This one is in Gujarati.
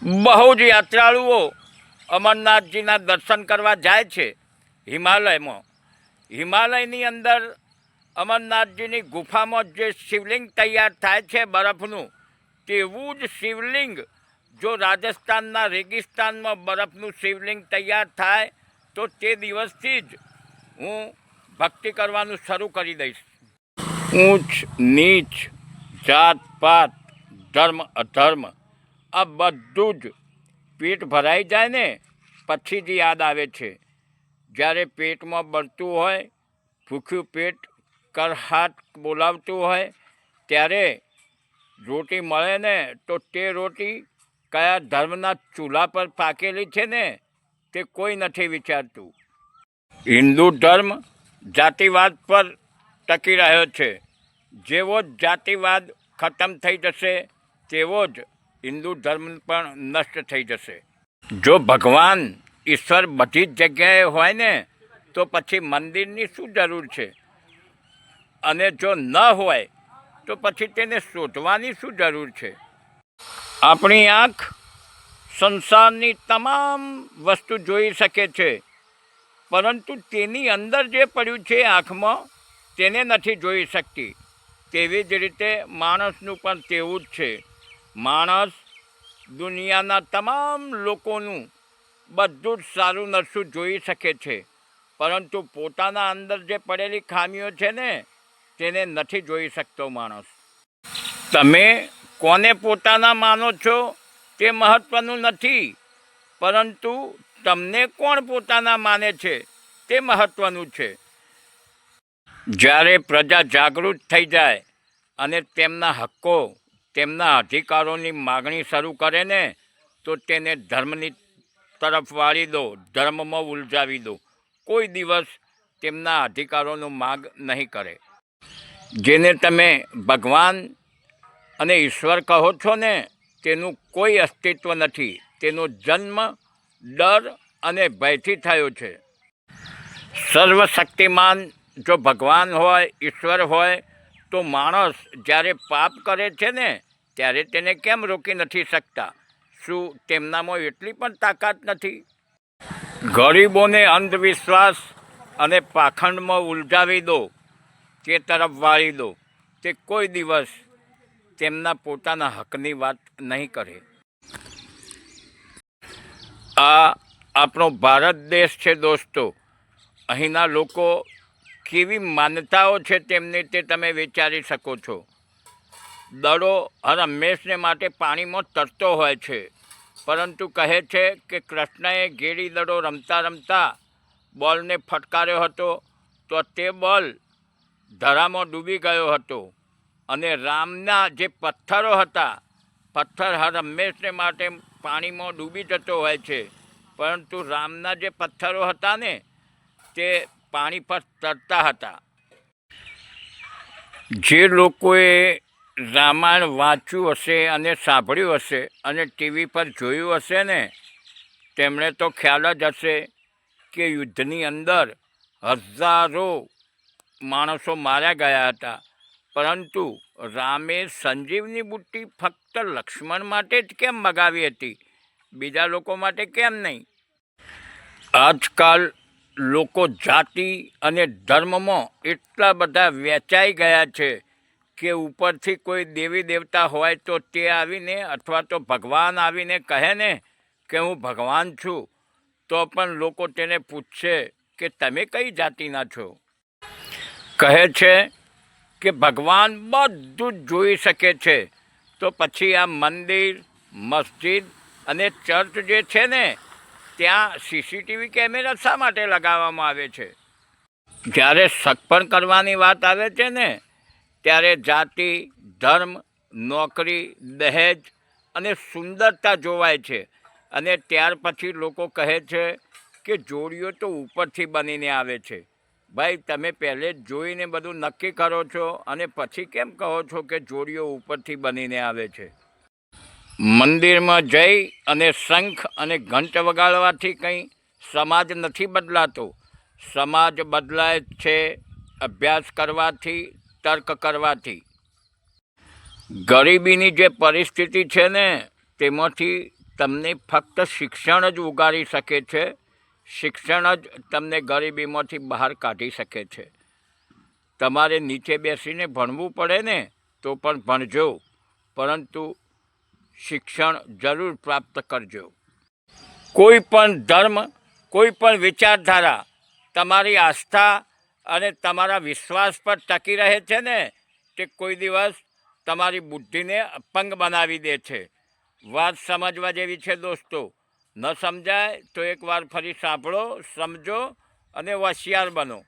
બહુ જ યાત્રાળુઓ અમરનાથજીના દર્શન કરવા જાય છે હિમાલયમાં. હિમાલયની અંદર અમરનાથજીની ગુફામાં જે શિવલિંગ તૈયાર થાય છે બરફનું, તેવું જ શિવલિંગ જો રાજસ્થાનના રેગિસ્તાનમાં બરફનું શિવલિંગ તૈયાર થાય તો તે દિવસથી જ હું ભક્તિ કરવાનું શરૂ કરી દઈશ. ઊંચ નીચ, જાત પાત, ધર્મ અધર્મ, આ બધું જ પેટ ભરાઈ જાય ને પછી જ યાદ આવે છે. જ્યારે પેટમાં બળતું હોય, ભૂખ્યું પેટ કરહાટ બોલાવતું હોય, ત્યારે રોટી મળે ને તો તે રોટી કયા ધર્મના ચૂલા પર પાકેલી છે ને તે કોઈ નથી વિચારતું. હિન્દુ ધર્મ જાતિવાદ પર ટકી રહ્યો છે. જેવો જ જાતિવાદ ખતમ થઈ જશે તેવો જ હિન્દુ ધર્મ પણ નષ્ટ થઈ જશે. જો ભગવાન ઈશ્વર બધી જ જગ્યાએ હોય ને તો પછી મંદિરની શું જરૂર છે? અને જો ન હોય તો પછી તેને શોધવાની શું જરૂર છે? આપણી આંખ સંસારની તમામ વસ્તુ જોઈ શકે છે, પરંતુ તેની અંદર જે પડ્યું છે આંખમાં તેને નથી જોઈ શકતી. તેવી જ રીતે માણસનું પણ તેવું જ છે. માણસ દુનિયાના તમામ લોકોનું બધું જ સારું નરસું જોઈ શકે છે, પરંતુ પોતાના અંદર જે પડેલી ખામીઓ છે ને તેને નથી જોઈ શકતો માણસ. તમે કોને પોતાના માનો છો તે મહત્ત્વનું નથી, પરંતુ તમને કોણ પોતાના માને છે તે મહત્ત્વનું છે. જ્યારે પ્રજા જાગૃત થઈ જાય અને તેમના હક્કો, તેમના અધિકારોની માગણી શરૂ કરે ને તો તેને ધર્મની તરફ વાળી દો, ધર્મમાં ઉલઝાવી દો. કોઈ દિવસ તેમના અધિકારોનો માગ નહીં કરે. જેને તમે ભગવાન અને ઈશ્વર કહો છો ને તેનું કોઈ અસ્તિત્વ નથી. તેનો જન્મ ડર અને ભયથી થયો છે. સર્વશક્તિમાન જો ભગવાન હોય, ઈશ્વર હોય, તો માણસ જ્યારે પાપ કરે છે ને ત્યારે તેને કેમ રોકી નથી શકતા? શું તેમનામાં એટલી પણ તાકાત નથી? ગરીબોને અંધવિશ્વાસ અને પાખંડમાં ઉલઝાવી દો, તે તરફ વાળી દો. તે કોઈ દિવસ તેમના પોતાના હકની વાત નહીં કરે. આ આપણો ભારત દેશ છે દોસ્તો. અહીંના લોકો કેવી માન્યતાઓ છે તેમની તે તમે વિચારી શકો છો. દડો હર હંમેશને માટે પાણીમાં તરતો હોય છે, પરંતુ કહે છે કે કૃષ્ણએ ગેડી દડો રમતા રમતા બોલને ફટકાર્યો હતો તો તે બોલ ધરામાં ડૂબી ગયો હતો. અને રામના જે પથ્થરો હતા, પથ્થર હર હંમેશને માટે પાણીમાં ડૂબી જતો હોય છે, પરંતુ રામના જે પથ્થરો હતા ને તે પાણી પર તરતા હતા. જે લોકોએ રામાયણ વાંચ્યું હશે અને સાંભળ્યું હશે અને ટીવી પર જોયું હશે ને તેમણે તો ખ્યાલ જ હશે કે યુદ્ધની અંદર હજારો માણસો માર્યા ગયા હતા, પરંતુ રામે સંજીવની બુટ્ટી ફક્ત લક્ષ્મણ માટે જ કેમ મગાવી હતી? બીજા લોકો માટે કેમ નહીં? આજકાલ લોકો જાતિ અને ધર્મમાં એટલા બધા વહેંચાઈ ગયા છે કે ઉપરથી કોઈ દેવી દેવતા હોય તો તે આવીને અથવા તો ભગવાન આવીને કહે ને કે હું ભગવાન છું, તો પણ લોકો તેને પૂછશે કે તમે કઈ જાતિના છો? કહે છે કે ભગવાન બધું જ જોઈ શકે છે, તો પછી આ મંદિર, મસ્જિદ અને ચર્ચ જે છે ને ત્યાં સીસીટીવી કેમેરા શા માટે લગાવવામાં આવે છે? જ્યારે સગપણ કરવાની વાત આવે છે ને ત્યારે જાતિ, ધર્મ, નોકરી, દહેજ અને સુંદરતા જોવાય છે, અને ત્યાર પછી લોકો કહે છે કે જોડીઓ તો ઉપરથી બનીને આવે છે. ભાઈ, તમે પહેલે જ જોઈને બધું નક્કી કરો છો અને પછી કેમ કહો છો કે જોડીઓ ઉપરથી બનીને આવે છે? મંદિરમાં જઈ અને શંખ અને ઘંટ વગાડવાથી કંઈ સમાજ નથી બદલાતો. સમાજ બદલાય છે અભ્યાસ કરવાથી, તર્ક કરવાથી. ગરીબીની જે પરિસ્થિતિ છે ને તેમાંથી તમને ફક્ત શિક્ષણ જ ઉગારી શકે છે. શિક્ષણ જ તમને ગરીબીમાંથી બહાર કાઢી શકે છે. તમારે નીચે બેસીને ભણવું પડે ને તો પણ ભણજો, પરંતુ શિક્ષણ જરૂર પ્રાપ્ત કરજો. કોઈ પણ ધર્મ, કોઈ પણ વિચારધારા તમારી આસ્થા અને તમારા વિશ્વાસ પર ટકી રહે છે ને તે કોઈ દિવસ તમારી બુદ્ધિને અપંગ બનાવી દે છે. વાત સમજવા જેવી છે દોસ્તો. ન સમજાય તો એકવાર ફરી સાંભળો, સમજો અને હોશિયાર બનો.